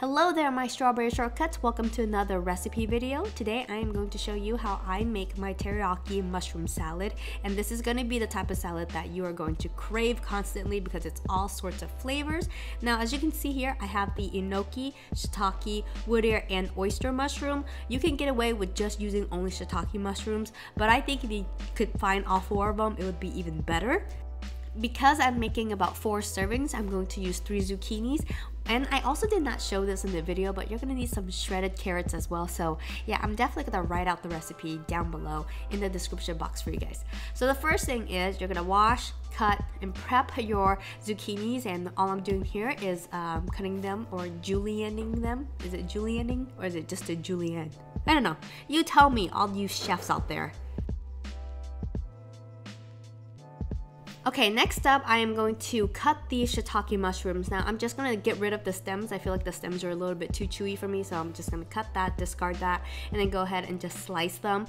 Hello there, my strawberry shortcuts. Welcome to another recipe video. Today I am going to show you how I make my teriyaki mushroom salad, and this is going to be the type of salad that you are going to crave constantly because it's all sorts of flavors. Now, as you can see here, I have the enoki, shiitake, wood ear, and oyster mushroom. You can get away with just using only shiitake mushrooms, but I think if you could find all four of them, it would be even better. Because I'm making about 4 servings, I'm going to use 3 zucchinis. And I also did not show this in the video, but you're gonna need some shredded carrots as well. So yeah, I'm definitely gonna write out the recipe down below in the description box for you guys. So the first thing is you're gonna wash, cut, and prep your zucchinis. And all I'm doing here is cutting them or julienning them. Is it julienning or is it just a julienne? I don't know. You tell me, all you chefs out there. Okay, next up, I am going to cut the shiitake mushrooms. Now, I'm just going to get rid of the stems. I feel like the stems are a little bit too chewy for me, so I'm just going to cut that, discard that, and then go ahead and just slice them.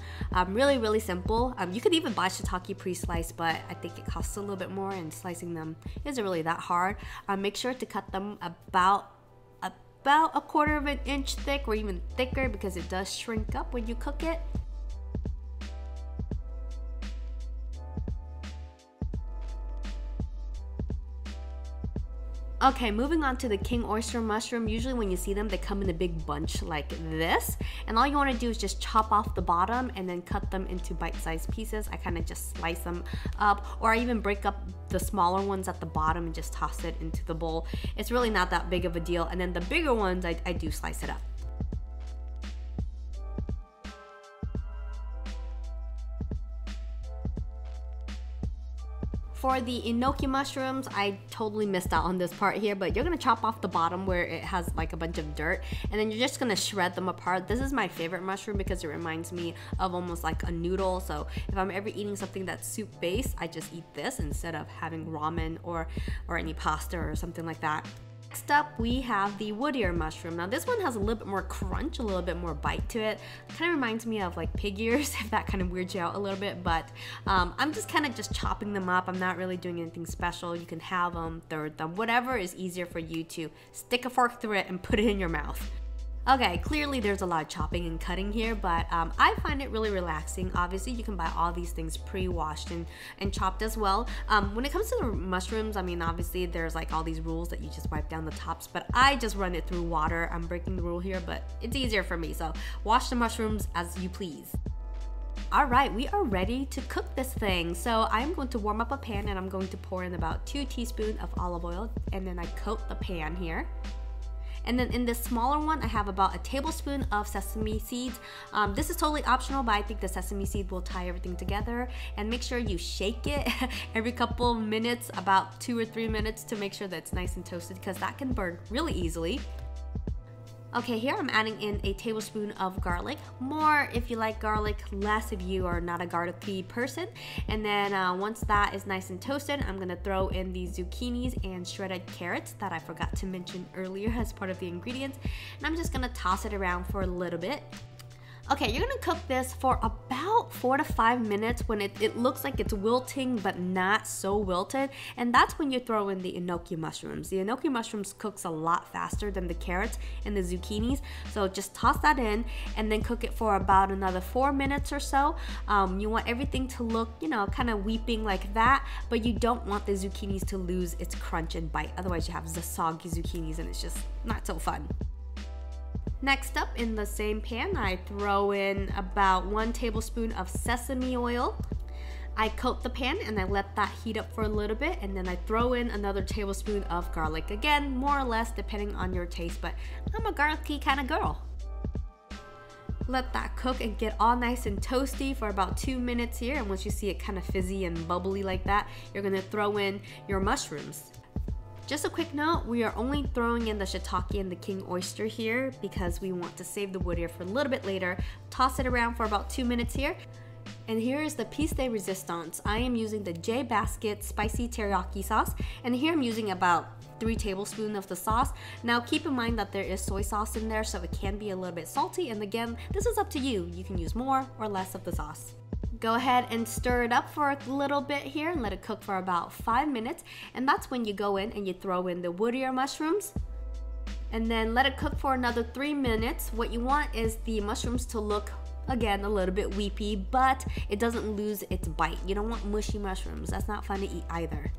Really simple. You could even buy shiitake pre-sliced, but I think it costs a little bit more, and slicing them isn't really that hard. Make sure to cut them about 1/4 of an inch thick or even thicker because it does shrink up when you cook it. Okay, moving on to the king oyster mushroom. Usually when you see them, they come in a big bunch like this. And all you want to do is just chop off the bottom and then cut them into bite-sized pieces. I kind of just slice them up, or I even break up the smaller ones at the bottom and just toss it into the bowl. It's really not that big of a deal. And then the bigger ones, I do slice it up. For the enoki mushrooms, I totally missed out on this part here, but you're gonna chop off the bottom where it has like a bunch of dirt, and then you're just gonna shred them apart. This is my favorite mushroom because it reminds me of almost like a noodle. So if I'm ever eating something that's soup based, I just eat this instead of having ramen or any pasta or something like that. Next up, we have the wood ear mushroom. Now this one has a little bit more crunch, a little bit more bite to it. Kind of reminds me of like pig ears, if that kind of weirds you out a little bit, but I'm just kind of just chopping them up. I'm not really doing anything special. You can have them, third them, whatever is easier for you to stick a fork through it and put it in your mouth. Okay, clearly there's a lot of chopping and cutting here, but I find it really relaxing. Obviously, you can buy all these things pre-washed and chopped as well. When it comes to the mushrooms, I mean, obviously there's like all these rules that you just wipe down the tops, but I just run it through water. I'm breaking the rule here, but it's easier for me, so wash the mushrooms as you please. Alright, we are ready to cook this thing. So I'm going to warm up a pan and I'm going to pour in about 2 teaspoons of olive oil, and then I coat the pan here. And then in this smaller one, I have about a tablespoon of sesame seeds. This is totally optional, but I think the sesame seed will tie everything together. And make sure you shake it every couple minutes, about 2 or 3 minutes, to make sure that it's nice and toasted, because that can burn really easily. Okay, here I'm adding in a tablespoon of garlic. More if you like garlic, less if you are not a garlicky person. And then once that is nice and toasted, I'm gonna throw in the zucchinis and shredded carrots that I forgot to mention earlier as part of the ingredients. And I'm just gonna toss it around for a little bit. Okay, you're gonna cook this for about 4 to 5 minutes when it looks like it's wilting but not so wilted, and that's when you throw in the enoki mushrooms. The enoki mushrooms cooks a lot faster than the carrots and the zucchinis, so just toss that in and then cook it for about another 4 minutes or so. You want everything to look, you know, kind of weeping like that, but you don't want the zucchinis to lose its crunch and bite. Otherwise you have the soggy zucchinis and it's just not so fun. Next up, in the same pan, I throw in about 1 tablespoon of sesame oil. I coat the pan and I let that heat up for a little bit, and then I throw in another tablespoon of garlic. Again, more or less depending on your taste, but I'm a garlicky kind of girl. Let that cook and get all nice and toasty for about 2 minutes here, and once you see it kind of fizzy and bubbly like that, you're gonna throw in your mushrooms. Just a quick note, we are only throwing in the shiitake and the king oyster here because we want to save the wood ear for a little bit later. Toss it around for about 2 minutes here. And here is the piece de resistance. I am using the J Basket spicy teriyaki sauce, and here I'm using about 3 tablespoons of the sauce. Now keep in mind that there is soy sauce in there, so it can be a little bit salty, and again, this is up to you. You can use more or less of the sauce. Go ahead and stir it up for a little bit here and let it cook for about 5 minutes, and that's when you go in and you throw in the wood ear mushrooms. And then let it cook for another 3 minutes. What you want is the mushrooms to look, again, a little bit weepy, but it doesn't lose its bite. You don't want mushy mushrooms. That's not fun to eat either.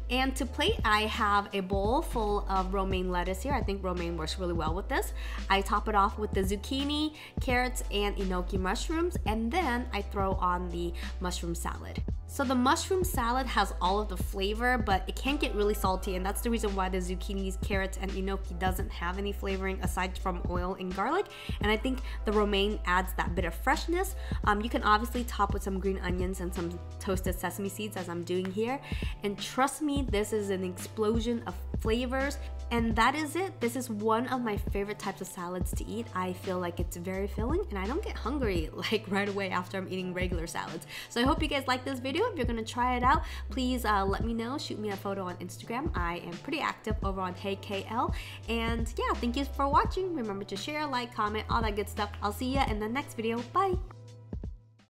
And to plate, I have a bowl full of romaine lettuce here. I think romaine works really well with this. I top it off with the zucchini, carrots, and enoki mushrooms, and then I throw on the mushroom salad. So the mushroom salad has all of the flavor, but it can get really salty, and that's the reason why the zucchinis, carrots, and enoki doesn't have any flavoring aside from oil and garlic. And I think the romaine adds that bit of freshness. You can obviously top with some green onions and some toasted sesame seeds, as I'm doing here. And trust me, this is an explosion of flavors. And that is it. This is one of my favorite types of salads to eat. I feel like it's very filling, and I don't get hungry like right away after I'm eating regular salads. So I hope you guys like this video. If you're gonna try it out, please let me know. Shoot me a photo on Instagram. I am pretty active over on HeyKL. And yeah, thank you for watching. Remember to share, like, comment, all that good stuff. I'll see you in the next video. Bye.